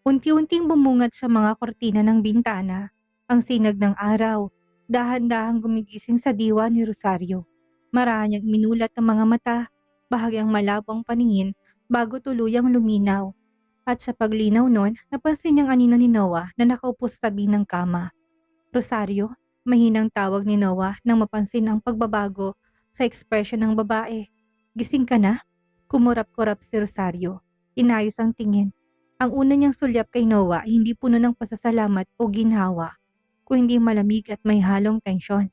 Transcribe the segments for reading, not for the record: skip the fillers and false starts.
Unti-unting bumungad sa mga kortina ng bintana ang sinag ng araw, dahan-dahang gumigising sa diwa ni Rosario. Marahang minulat ang mga mata, bahagyang malabo ang paningin bago tuluyang luminaw. At sa paglinaw nun, napansin niyang anino ni Noah na nakaupo sa tabi ng kama. Rosario, mahinang tawag ni Noah nang mapansin ang pagbabago sa ekspresyon ng babae. Gising ka na? Kumurap-kurap si Rosario. Inayos ang tingin. Ang una niyang sulyap kay Noah ay hindi puno ng pasasalamat o ginhawa, kung hindi malamig at may halong tensyon.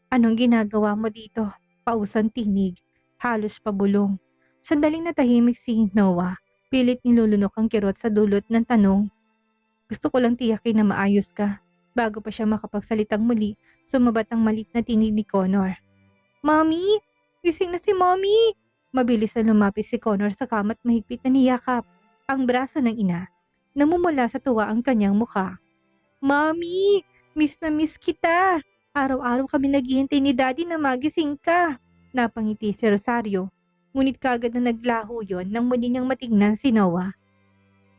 Anong ginagawa mo dito? Pausang tinig, halos pabulong. Sandaling natahimik si Noah, pilit nilulunok ang kirot sa dulot ng tanong. Gusto ko lang tiyakin na maayos ka. Bago pa siya makapagsalitang muli, sumabat ang malit na tinig ni Connor. Mommy! Gising na si Mommy! Mabilis na lumapit si Connor sa kama at mahigpit na niyakap ang braso ng ina. Namumula sa tuwa ang kanyang mukha. Mommy! Miss na miss kita! Araw-araw kami naghihintay ni Daddy na magising ka. Napangiti si Rosario. Ngunit kagad na naglaho yon nang muli niyang matingnan si Noah.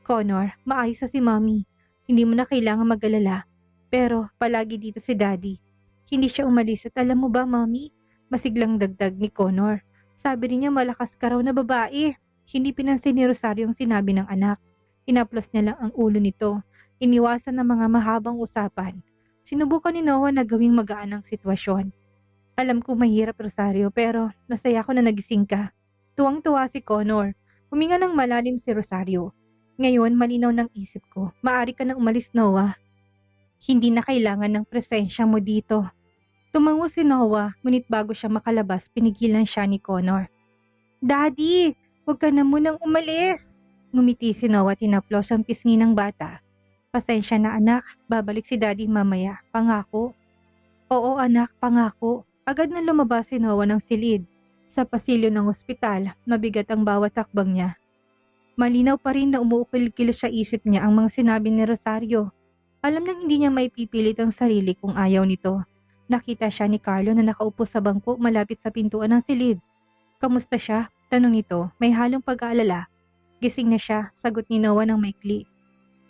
Connor, maayos na si Mommy. Hindi mo na kailangan mag-alala. Pero palagi dito si Daddy. Hindi siya umalis at alam mo ba, Mommy? Masiglang dagdag ni Connor. Sabi rin niya malakas ka raw na babae. Hindi pinansin ni Rosario ang sinabi ng anak. Inaplos niya lang ang ulo nito. Iniwasan ng mga mahabang usapan. Sinubukan ni Noah na gawing magaan ang sitwasyon. Alam ko mahirap, Rosario, pero masaya ko na nagising ka. Tuwang-tuwa si Connor. Huminga ng malalim si Rosario. Ngayon, malinaw ng isip ko. Maari ka nang umalis, Noah. Hindi na kailangan ng presensya mo dito. Tumango si Noah, ngunit bago siya makalabas, pinigilan siya ni Connor. Daddy, huwag ka na munang umalis. Ngumiti si Noah, tinaplos ang pisngi ng bata. Pasensya na anak, babalik si Daddy mamaya. Pangako? Oo anak, pangako. Agad na lumabas si Noah ng silid. Sa pasilyo ng ospital, mabigat ang bawat takbang niya. Malinaw pa rin na umuukil-kil sa isip niya ang mga sinabi ni Rosario. Alam nang hindi niya maipipilit ang sarili kung ayaw nito. Nakita siya ni Carlo na nakaupo sa bangko malapit sa pintuan ng silid. Kamusta siya? Tanong nito, may halong pag-aalala. Gising na siya, sagot ni Noah ng maikli.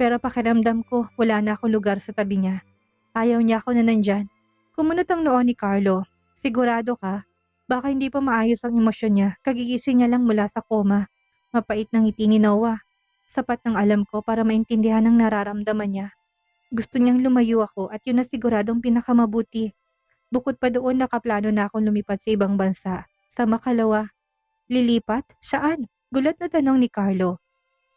Pero pakiramdam ko, wala na akong lugar sa tabi niya. Ayaw niya ako na nandyan. Kumunot ang noo ni Carlo. Sigurado ka? Baka hindi pa maayos ang emosyon niya, kagigising niya lang mula sa koma. Mapait ng ngiti ni Noah. Sapat ng alam ko para maintindihan ang nararamdaman niya. Gusto niyang lumayo ako at yun na siguradong pinakamabuti. Bukod pa doon nakaplano na akong lumipat sa ibang bansa. Sa makalawa. Lilipat? Saan? Gulat na tanong ni Carlo.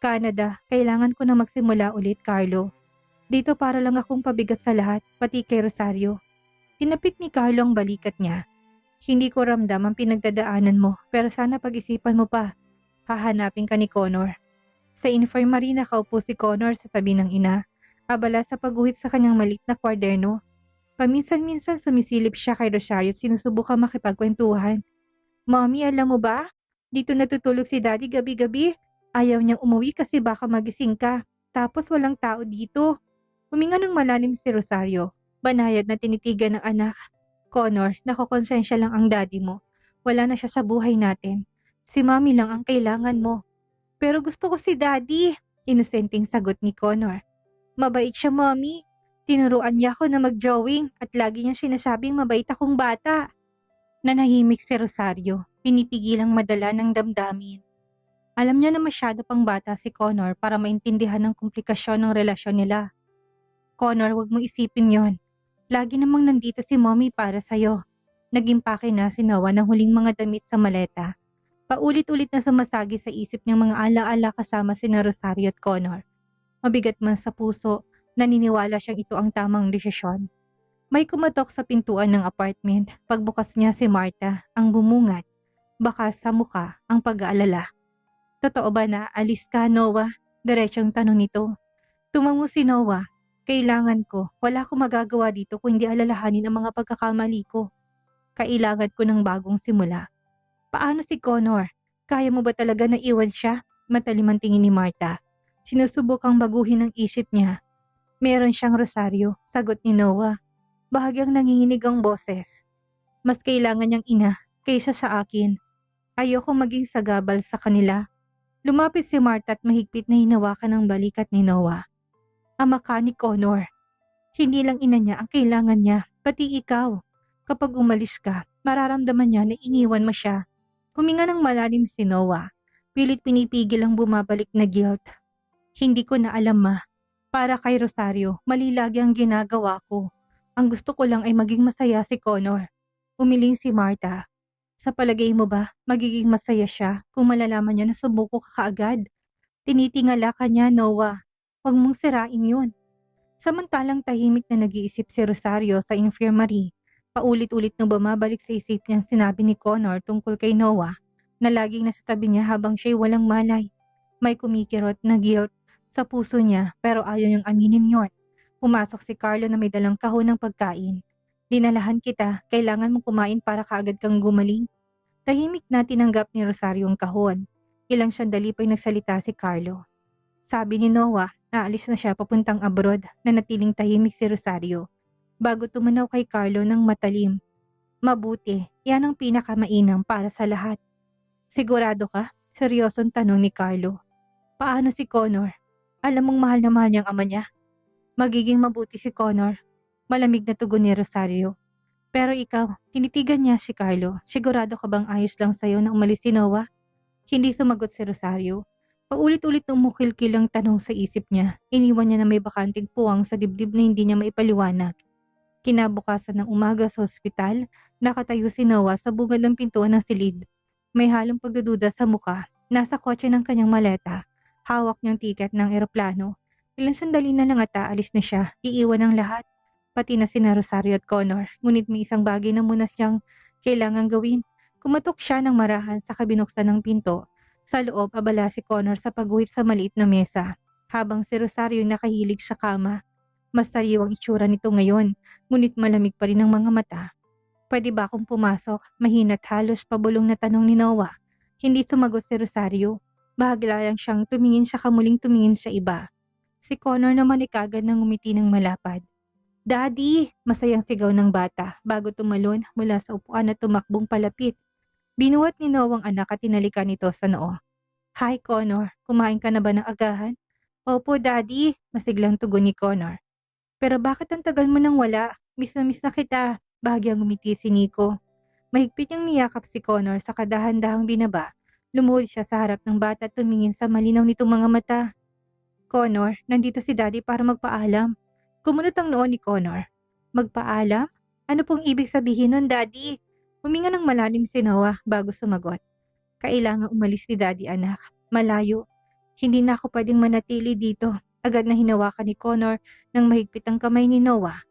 Canada, kailangan ko na magsimula ulit, Carlo. Dito para lang akong pabigat sa lahat, pati kay Rosario. Tinapik ni Carlo ang balikat niya. Hindi ko ramdam ang pinagdadaanan mo, pero sana pag-isipan mo pa. Hahanapin ka ni Connor. Sa infirmary nakaupo si Connor sa tabi ng ina. Abala sa pagguhit sa kanyang maliit na kwaderno. Paminsan-minsan sumisilip siya kay Rosario at sinusubukan makipagkwentuhan. Mommy, alam mo ba? Dito natutulog si Daddy gabi-gabi. Ayaw niyang umuwi kasi baka magising ka. Tapos walang tao dito. Huminga ng malalim si Rosario. Banayad na tinitigan ng anak. Connor, nakokonsensya lang ang daddy mo. Wala na siya sa buhay natin. Si Mommy lang ang kailangan mo. Pero gusto ko si Daddy. Inosenteng sagot ni Connor. Mabait siya, Mommy. Tinuruan niya ako na mag-drawing at lagi niyang sinasabing mabait akong bata. Nanahimik si Rosario, pinipigilang madala ng damdamin. Alam niya na masyado pang bata si Connor para maintindihan ang komplikasyon ng relasyon nila. Connor, huwag mong isipin yon. Lagi namang nandito si Mommy para sa'yo. Nag-impake na si Noah ng huling mga damit sa maleta. Paulit-ulit na sumasagi sa isip niyang mga alaala kasama sina Rosario at Connor. Mabigat man sa puso, naniniwala siyang ito ang tamang desisyon. May kumatok sa pintuan ng apartment. Pagbukas niya si Martha, ang bumungad. Baka sa muka ang pag-aalala. Totoo ba na alis ka, Noah? Diretsong tanong nito. Tumango si Noah. Kailangan ko. Wala akong magagawa dito kung hindi alalahanin ang mga pagkakamali ko. Kailangan ko ng bagong simula. Paano si Connor? Kaya mo ba talaga na iwan siya? Matalim ang tingin ni Martha. Sinusubukang baguhin ang isip niya. Meron siyang Rosario, sagot ni Noah. Bahagyang nanginginig ang boses. Mas kailangan niyang ina kaysa sa akin. Ayoko maging sagabal sa kanila. Lumapit si Marta at mahigpit na hinawakan ng balikat ni Noah. Ama ka ni Connor. Hindi lang ina niya ang kailangan niya, pati ikaw. Kapag umalis ka, mararamdaman niya na iniwan mo siya. Huminga ng malalim si Noah. Pilit pinipigil ang bumabalik na guilt. Hindi ko na alam, ma. Para kay Rosario, mali lagi ang ginagawa ko. Ang gusto ko lang ay maging masaya si Connor. Umiling si Marta. Sa palagay mo ba, magiging masaya siya kung malalaman niya na sumuko ka kaagad? Tinitingala ka niya, Noah. Huwag mong sirain yun. Samantalang tahimik na nag-iisip si Rosario sa infirmary, paulit-ulit na bumabalik sa isip niyang sinabi ni Connor tungkol kay Noah na laging nasa tabi niya habang siya'y walang malay. May kumikirot na guilt sa puso niya pero ayaw niyang aminin yon. Pumasok si Carlo na may dalang kahon ng pagkain. Dinalahan kita, kailangan mong kumain para kaagad kang gumaling. Tahimik na tinanggap ni Rosario ang kahon. Ilang sandali pa'y nagsalita si Carlo. Sabi ni Noah, aalis na siya papuntang abroad na natiling tahimik si Rosario. Bago tumanaw kay Carlo ng matalim. Mabuti, yan ang pinakamainam para sa lahat. Sigurado ka? Seryosong tanong ni Carlo. Paano si Connor? Alam mong mahal na mahal niyang ama niya. Magiging mabuti si Connor. Malamig na tugon ni Rosario. Pero ikaw, tinitigan niya si Carlo. Sigurado ka bang ayos lang sa'yo na umalis si Noah? Hindi sumagot si Rosario. Paulit-ulit umukil-kil ang tanong sa isip niya. Iniwan niya na may bakanting puwang sa dibdib na hindi niya maipaliwanag. Kinabukasan ng umaga sa ospital, nakatayo si Noah sa bungad ng pintuan ng silid. May halong pagdududa sa muka. Nasa kotse ng kanyang maleta. Hawak niyang tiket ng eroplano. Ilang sandali na lang at aalis na siya. Iiwan ang lahat. Pati na sina Rosario at Connor. Ngunit may isang bagay na muna siyang kailangang gawin. Kumatok siya ng marahan sa kabinuksan ng pinto. Sa loob, abala si Connor sa pagguhit sa maliit na mesa. Habang si Rosario nakahilig sa kama. Mas sariwang itsura nito ngayon. Ngunit malamig pa rin ang mga mata. Pwede ba akong pumasok? Mahina't halos pabulong na tanong ni Noah. Hindi sumagot si Rosario. Bahagla lang siyang tumingin sa kamuling tumingin sa iba. Si Connor naman ay kagad nang ngumiti ng malapad. Daddy! Masayang sigaw ng bata bago tumalon mula sa upuan at tumakbong palapit. Binuhat ni Noah ang anak at tinalikan nito sa noo. Hi Connor, kumain ka na ba ng agahan? Opo Daddy, masiglang tugon ni Connor. Pero bakit ang tagal mo nang wala? Miss na kita. Bahagyang ngumiti si Nico. Mahigpit niyang niyakap si Connor sa kadahan-dahang binaba. Lumuhod siya sa harap ng bata at tumingin sa malinaw nitong mga mata. Connor, nandito si Daddy para magpaalam. Kumunot ang noo ni Connor. Magpaalam? Ano pong ibig sabihin nun, Daddy? Huminga ng malalim si Noah bago sumagot. Kailangang umalis ni Daddy, anak. Malayo. Hindi na ako pwedeng manatili dito. Agad na hinawakan ni Connor ng mahigpit ang kamay ni Noah.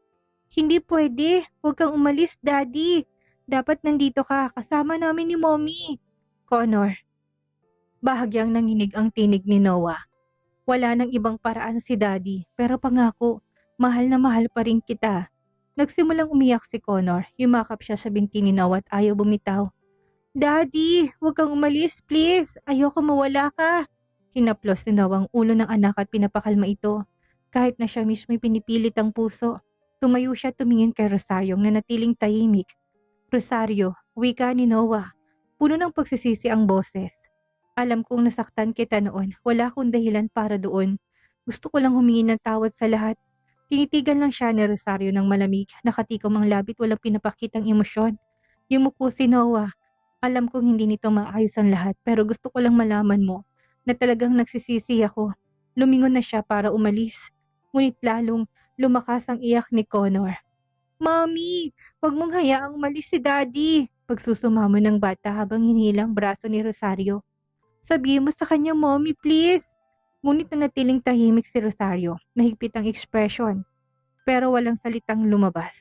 Hindi pwede. Huwag kang umalis, Daddy. Dapat nandito ka. Kasama namin ni Mommy. Connor. Bahagyang nanginig ang tinig ni Noah. Wala nang ibang paraan si Daddy, pero pangako, mahal na mahal pa rin kita. Nagsimulang umiyak si Connor, yumakap siya sa binti ni Noah at ayaw bumitaw. Daddy, huwag kang umalis, please. Ayoko mawala ka. Hinaplos ni Noah ang ulo ng anak at pinapakalma ito. Kahit na siya mismo'y pinipilit ang puso. Tumayo siya tumingin kay Rosario na natiling tahimik. Rosario, wika ni Noah. Puno ng pagsisisi ang boses. Alam kong nasaktan kita noon. Wala akong dahilan para doon. Gusto ko lang humingi ng tawad sa lahat. Tinitigan lang siya ni Rosario ng malamig. Nakatikom ang labit, walang pinapakitang emosyon. Yumuko si Noah. Alam kong hindi nito maayos ang lahat pero gusto ko lang malaman mo na talagang nagsisisi ako. Lumingon na siya para umalis. Ngunit lalong lumakas ang iyak ni Connor. Mommy, wag mong hayaang umalis si Daddy. Pagsusumamo ng bata habang hinilang braso ni Rosario. Sabihin mo sa kanya, Mommy, please. Ngunit nanatiling tahimik si Rosario. Mahigpit ang ekspresyon. Pero walang salitang lumabas.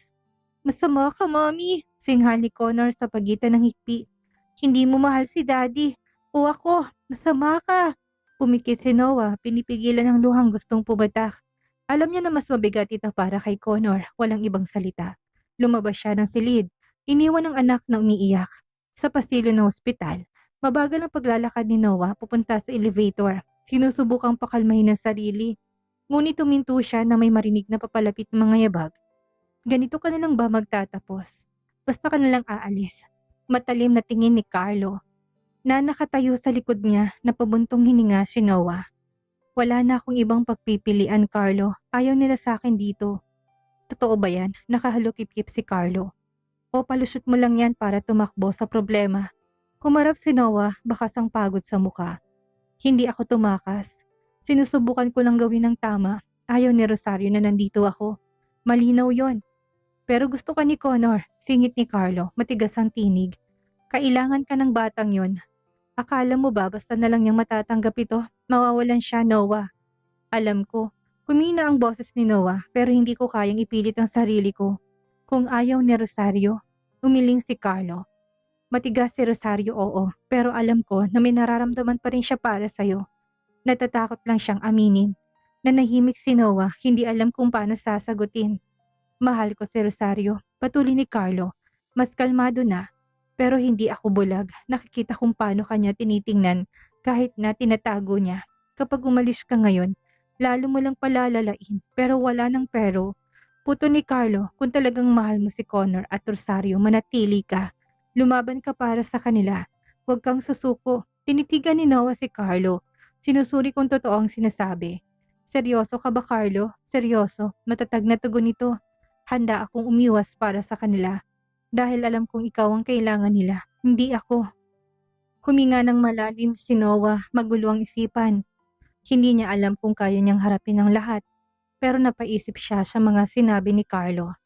Masama ka, Mommy. Singhal ni Connor sa pagitan ng hikpi. Hindi mo mahal si Daddy. O ako, masama ka. Pumikit si Noah, pinipigilan ng luhang gustong pumatak. Alam niya na mas mabigat ito para kay Connor. Walang ibang salita. Lumabas siya ng silid. Iniwan ang anak na umiiyak. Sa pasilyo ng ospital. Mabagal ang paglalakad ni Noah pupunta sa elevator. Sinusubukang pakalmahin ang sarili. Ngunit tuminto siya na may marinig na papalapit ng mga yabag. Ganito ka na lang ba magtatapos? Basta ka na lang aalis. Matalim na tingin ni Carlo. na nakatayo sa likod niya na pabuntong hininga si Noah. Wala na akong ibang pagpipilian, Carlo. Ayaw nila sa akin dito. Totoo ba yan? Nakahalukip-kip si Carlo. O palusot mo lang yan para tumakbo sa problema? Humarap si Noah, bakas ang pagod sa muka. Hindi ako tumakas. Sinusubukan ko lang gawin ng tama. Ayaw ni Rosario na nandito ako. Malinaw yon. Pero gusto ka ni Connor, singit ni Carlo, matigas ang tinig. Kailangan ka ng batang yon. Akala mo ba basta na lang niyang matatanggap ito? Mawawalan siya, Noah. Alam ko, kumina ang boses ni Noah pero hindi ko kayang ipilit ang sarili ko. Kung ayaw ni Rosario, umiling si Carlo. Matigas si Rosario, oo, pero alam ko na may nararamdaman pa rin siya para sa'yo. Natatakot lang siyang aminin. Nanahimik si Noah, hindi alam kung paano sasagutin. Mahal ko si Rosario, patuloy ni Carlo. Mas kalmado na, pero hindi ako bulag. Nakikita kung paano kanya tinitingnan kahit na tinatago niya. Kapag umalis ka ngayon, lalo mo lang palalalain, pero wala ng pero. Puto ni Carlo, kung talagang mahal mo si Connor at Rosario, manatili ka. Lumaban ka para sa kanila. Huwag kang susuko. Tinitigan ni Noah si Carlo. Sinusuri kung totoo ang sinasabi. Seryoso ka ba, Carlo? Seryoso. Matatag na tugon nito. Handa akong umiwas para sa kanila. Dahil alam kong ikaw ang kailangan nila, hindi ako. Huminga ng malalim si Noah, magulo ang isipan. Hindi niya alam kung kaya niyang harapin ang lahat. Pero napaisip siya sa mga sinabi ni Carlo.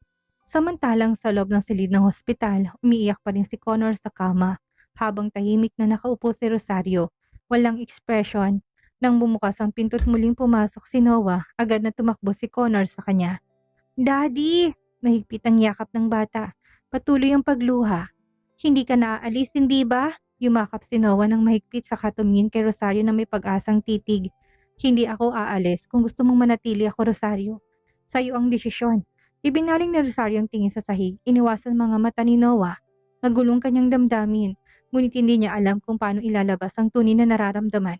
Samantalang sa loob ng silid ng hospital, umiiyak pa rin si Connor sa kama, habang tahimik na nakaupo si Rosario, walang ekspresyon. Nang bumukas ang pinto't muling pumasok si Noah, agad na tumakbo si Connor sa kanya. Daddy! Mahigpit ang yakap ng bata. Patuloy ang pagluha. Hindi ka naaalis, hindi ba? Yumakap si Noah ng mahigpit sa tumingin kay Rosario na may pag-asang titig. Hindi ako aalis kung gusto mong manatili ako, Rosario. Sa'yo ang desisyon. Ibinaling ni Rosario ang tingin sa sahig, iniwasan mga mata ni Noah. Nagulong kanyang damdamin, ngunit hindi niya alam kung paano ilalabas ang tunay na nararamdaman.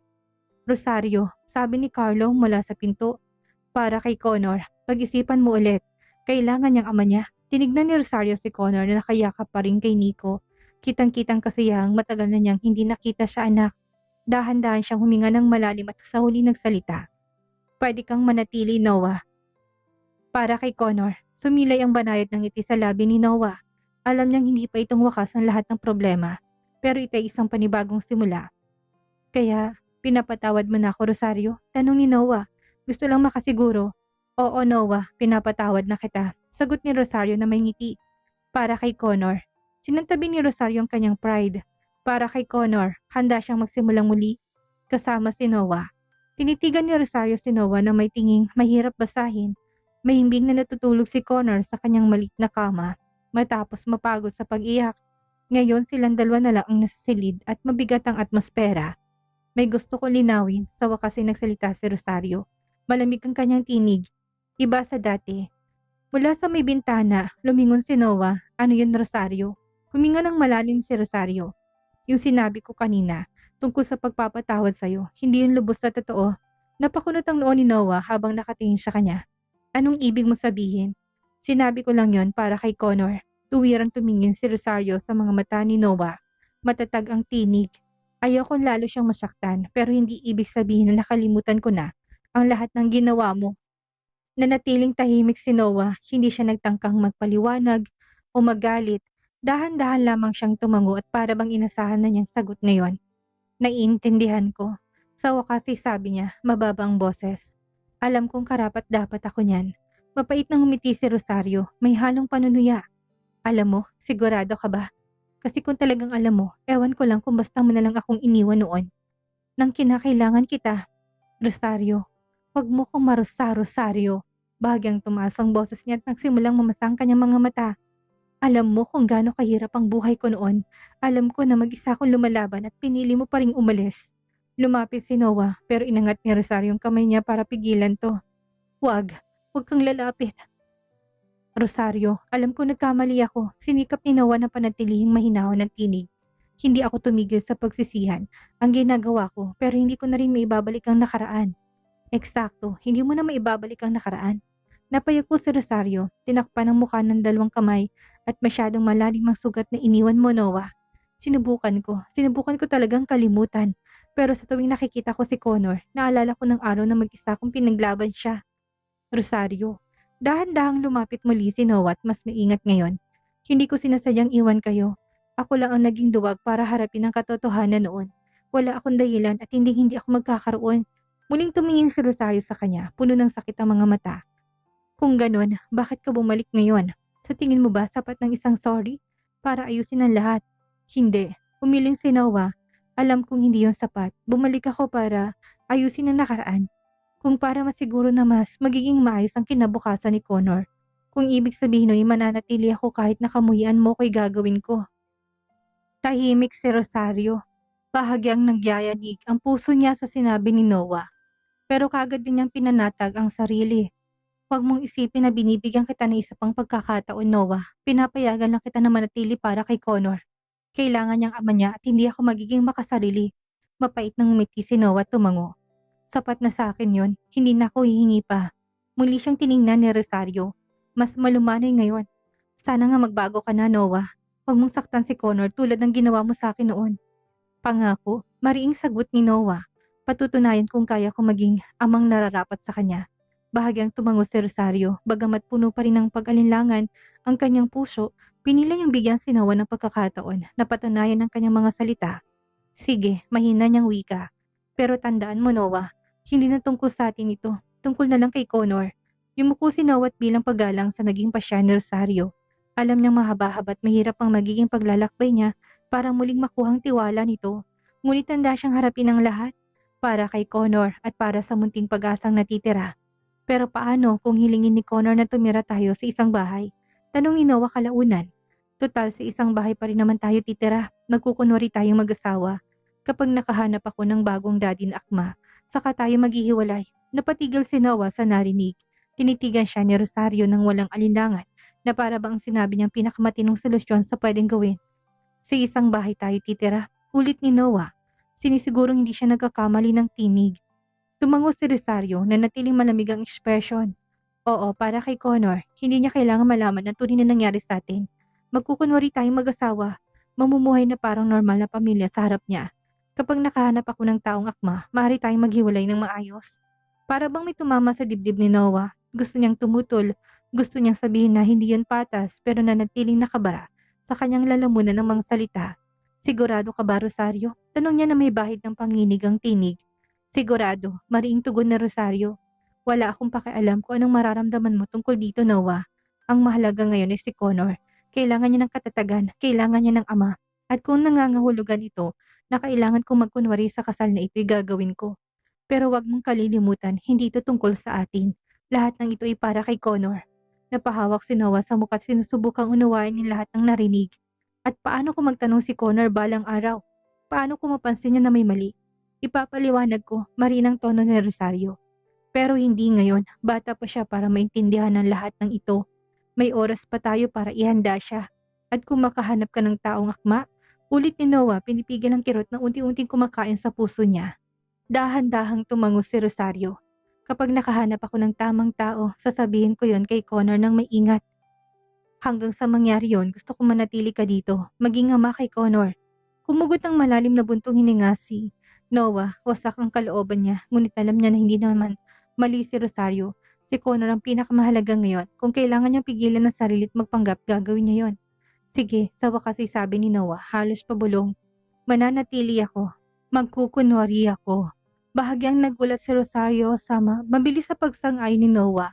Rosario, sabi ni Carlo mula sa pinto. Para kay Connor, pag-isipan mo ulit. Kailangan niyang ama niya. Tinignan ni Rosario si Connor na nakayakap pa rin kay Nico. Kitang-kitang kasiyang matagal na niyang hindi nakita sa anak. Dahan-dahan siyang huminga ng malalim at sa huli nagsalita. Pwede kang manatili, Noah. Para kay Connor, sumilay ang banayad ng ngiti sa labi ni Noah. Alam niyang hindi pa itong wakas ang lahat ng problema, pero ito ay isang panibagong simula. Kaya, pinapatawad mo na ako, Rosario? Tanong ni Noah. Gusto lang makasiguro. Oo, Noah, pinapatawad na kita. Sagot ni Rosario na may ngiti. Para kay Connor. Sinantabi ni Rosario ang kanyang pride. Para kay Connor, handa siyang magsimulang muli. Kasama si Noah. Tinitigan ni Rosario si Noah na may tinging mahirap basahin. Mahimbing na natutulog si Connor sa kanyang maliit na kama. Matapos mapagod sa pag-iyak. Ngayon silang dalawa na lang ang nasa silid at mabigat ang atmosfera. May gusto ko linawin, sa wakas ay nagsalita si Rosario. Malamig ang kanyang tinig. Iba sa dati. Mula sa may bintana, lumingon si Noah. Ano yun, Rosario? Huminga ng malalim si Rosario. Yung sinabi ko kanina, tungkol sa pagpapatawad sa'yo, hindi yun lubos na totoo. Napakunot ang noo ni Noah habang nakatingin sa kanya. Anong ibig mo sabihin? Sinabi ko lang yon para kay Connor. Tuwirang tumingin si Rosario sa mga mata ni Noah. Matatag ang tinig. Ayokong lalo siyang masaktan, pero hindi ibig sabihin na nakalimutan ko na ang lahat ng ginawa mo. Nanatiling tahimik si Noah, hindi siya nagtangkang magpaliwanag o magalit. Dahan-dahan lamang siyang tumango at para bang inasahan na niyang sagot ngayon. Naiintindihan ko. Sa wakas ay sabi niya, mababa ang boses. Alam kong karapat-dapat ako niyan. Mapait nang umiti si Rosario, may halong panunuya. Alam mo, sigurado ka ba? Kasi kung talagang alam mo, ewan ko lang kung basta mo na lang akong iniwan noon. Nang kinakailangan kita. Rosario, wag mo kong marusa, Rosario. Bahagyang tumaas ang boses niya at nagsimulang mamasang kanyang mga mata. Alam mo kung gaano kahirap ang buhay ko noon. Alam ko na mag-isa akong lumalaban at pinili mo pa ring umalis. Lumapit si Noah pero inangat ni Rosario ang kamay niya para pigilan to. Huwag kang lalapit. Rosario, alam ko nagkamali ako. Sinikap ni Noah na panatilihing mahinawan ng tinig. Hindi ako tumigil sa pagsisihan. Ang ginagawa ko pero hindi ko na rin maibabalik ang nakaraan. Eksakto, hindi mo na maibabalik ang nakaraan. Napayuko si Rosario, tinakpan ang mukha ng dalawang kamay at masyadong malalim ang sugat na iniwan mo, Noah. Sinubukan ko talagang kalimutan. Pero sa tuwing nakikita ko si Connor, naalala ko ng araw na mag-isa kong pinaglaban siya. Rosario, dahan-dahang lumapit muli si Noah at mas maingat ngayon. Hindi ko sinasadyang iwan kayo. Ako lang ang naging duwag para harapin ang katotohanan noon. Wala akong dahilan at hindi ako magkakaroon. Muling tumingin si Rosario sa kanya, puno ng sakit ang mga mata. Kung ganun, bakit ka bumalik ngayon? Sa tingin mo ba sapat ng isang sorry para ayusin ang lahat? Hindi. Umiling si Noah. Alam kong hindi yon sapat. Bumalik ako para ayusin ang nakaraan. Kung para masiguro na mas magiging maayos ang kinabukasan ni Connor. Kung ibig sabihin nun, mananatili ako kahit nakamuhian mo ko'y gagawin ko. Tahimik si Rosario. Bahagyang nagyayanig ang puso niya sa sinabi ni Noah. Pero kagad din niyang pinanatag ang sarili. Huwag mong isipin na binibigyan kita ng isa pang pagkakataon, Noah. Pinapayagan lang kita na manatili para kay Connor. Kailangan niyang ama niya at hindi ako magiging makasarili. Mapait nang umiti si Noah at tumango. Sapat na sa akin yon, hindi na ako hihingi pa. Muli siyang tiningnan ni Rosario. Mas malumanay ngayon. Sana nga magbago ka na, Noah. Huwag mong saktan si Connor tulad ng ginawa mo sa akin noon. Pangako, mariing sagot ni Noah. Patutunayan kung kaya ko maging amang nararapat sa kanya. Bahagyang tumango si Rosario, bagamat puno pa rin ng pag-alinlangan ang kanyang puso, pinili niyang bigyan si Noah ng pagkakataon na patunayan ang kanyang mga salita. Sige, mahina niyang wika. Pero tandaan mo, Noah, hindi na tungkol sa atin ito. Tungkol na lang kay Connor. Yumuko si Noah at bilang paggalang sa naging pasya ni Rosario. Alam niyang mahaba-haba at mahirap ang magiging paglalakbay niya para muling makuhang tiwala nito. Ngunit tanda siyang harapin ang lahat para kay Connor at para sa munting pag-asang natitira. Pero paano kung hilingin ni Connor na tumira tayo sa isang bahay? Tanong ni Noah kalaunan. Total sa isang bahay pa rin naman tayo titira. Magkukunwari tayong mag-asawa. Kapag nakahanap ako ng bagong daddy na akma, saka tayo maghihiwalay. Napatigil si Noah sa narinig. Tinitigan siya ni Rosario ng walang alinlangan na para bang sinabi niyang pinakamatinong solusyon sa pwedeng gawin. Sa isang bahay tayo titira, ulit ni Noah. Sinisigurong hindi siya nagkakamali ng tinig. Tumango si Rosario na natiling malamig ang ekspresyon. Oo, para kay Connor, hindi niya kailangan malaman ang tunay na nangyari sa atin. Magkukunwari tayong mag-asawa, mamumuhay na parang normal na pamilya sa harap niya. Kapag nakahanap ako ng taong akma, maaari tayong maghiwalay ng maayos. Para bang may tumama sa dibdib ni Noah, gusto niyang tumutol, gusto niyang sabihin na hindi yun patas pero nanatiling nakabara sa kanyang lalamunan ng mga salita. Sigurado ka ba, Rosario? Tanong niya na may bahid ng panginig ang tinig. Sigurado, mariing tugon na Rosario. Wala akong pakialam kung anong mararamdaman mo tungkol dito, Noah. Ang mahalaga ngayon ay si Connor. Kailangan niya ng katatagan, kailangan niya ng ama. At kung nangangahulugan ito, na kailangan kong magkunwari sa kasal na ito'y gagawin ko. Pero wag mong kalilimutan, hindi ito tungkol sa atin. Lahat ng ito ay para kay Connor. Napahawak si Noah sa mukha at sinusubukang unawain ng lahat ng narinig. At paano kung magtanong si Connor balang araw? Paano kung mapansin niya na may mali? Ipapaliwanag ko, marinang tono ni Rosario. Pero hindi ngayon, bata pa siya para maintindihan ng lahat ng ito. May oras pa tayo para ihanda siya. At kung makahanap ka ng taong akma, ulit ni Noah pinipigil ang kirot na unti-unting kumakain sa puso niya. Dahan-dahang tumango si Rosario. Kapag nakahanap ako ng tamang tao, sasabihin ko yon kay Connor ng may ingat. Hanggang sa mangyari yon, gusto ko manatili ka dito, maging ama kay Connor. Kumugot ng malalim na buntong hininga si Noah, wasak ang kalooban niya, ngunit alam niya na hindi naman mali si Rosario. Si Connor ang pinakamahalaga ngayon. Kung kailangan niyang pigilan ng sarili at magpanggap, gagawin niya yon. Sige, sa wakas ay sabi ni Noah, halos pabulong. Mananatili ako. Magkukunwari ako. Bahagyang nagulat si Rosario sama mabilis sa pagsang-ay ni Noah.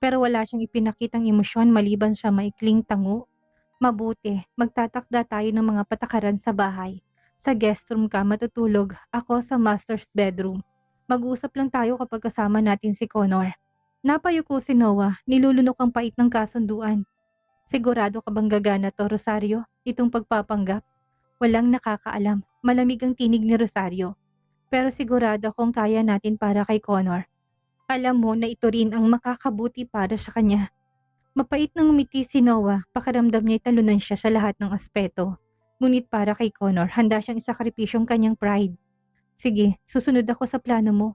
Pero wala siyang ipinakitang emosyon maliban sa maikling tango. Mabuti, magtatakda tayo ng mga patakaran sa bahay. Sa guest room ka matutulog, ako sa master's bedroom. Mag-usap lang tayo kapag kasama natin si Connor. Napayuko si Noah, nilulunok ang pait ng kasunduan. Sigurado ka bang gagana to, Rosario? Itong pagpapanggap? Walang nakakaalam, malamig ang tinig ni Rosario. Pero sigurado akong kaya natin para kay Connor. Alam mo na ito rin ang makakabuti para sa kanya. Mapait nang umiti si Noah, pakiramdam niya'y talunan siya sa lahat ng aspeto. Ngunit para kay Connor, handa siyang isakripisyong kanyang pride. Sige, susunod ako sa plano mo.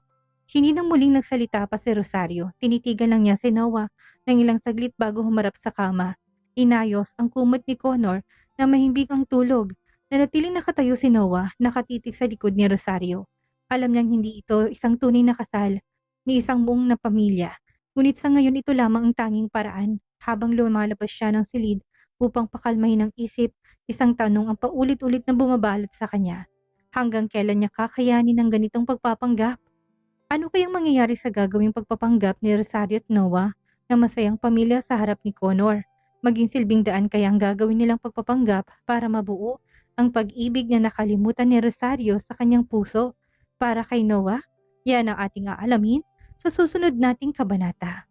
Hindi nang muling nagsalita pa si Rosario. Tinitigan lang niya si Noah ng ilang saglit bago humarap sa kama. Inayos ang kumot ni Connor na mahimbing ang tulog. Nanatiling nakatayo si Noah, nakatitig sa likod ni Rosario. Alam niyang hindi ito isang tunay na kasal, ni isang buong na pamilya. Ngunit sa ngayon ito lamang ang tanging paraan. Habang lumalabas siya ng silid upang pakalmahin ang isip, isang tanong ang paulit-ulit na bumabalot sa kanya. Hanggang kailan niya kakayanin ang ganitong pagpapanggap? Ano kayang mangyayari sa gagawing pagpapanggap ni Rosario at Noah na masayang pamilya sa harap ni Connor? Maging silbing daan kaya ang gagawin nilang pagpapanggap para mabuo ang pag-ibig na nakalimutan ni Rosario sa kanyang puso para kay Noah? Yan ang ating aalamin sa susunod nating kabanata.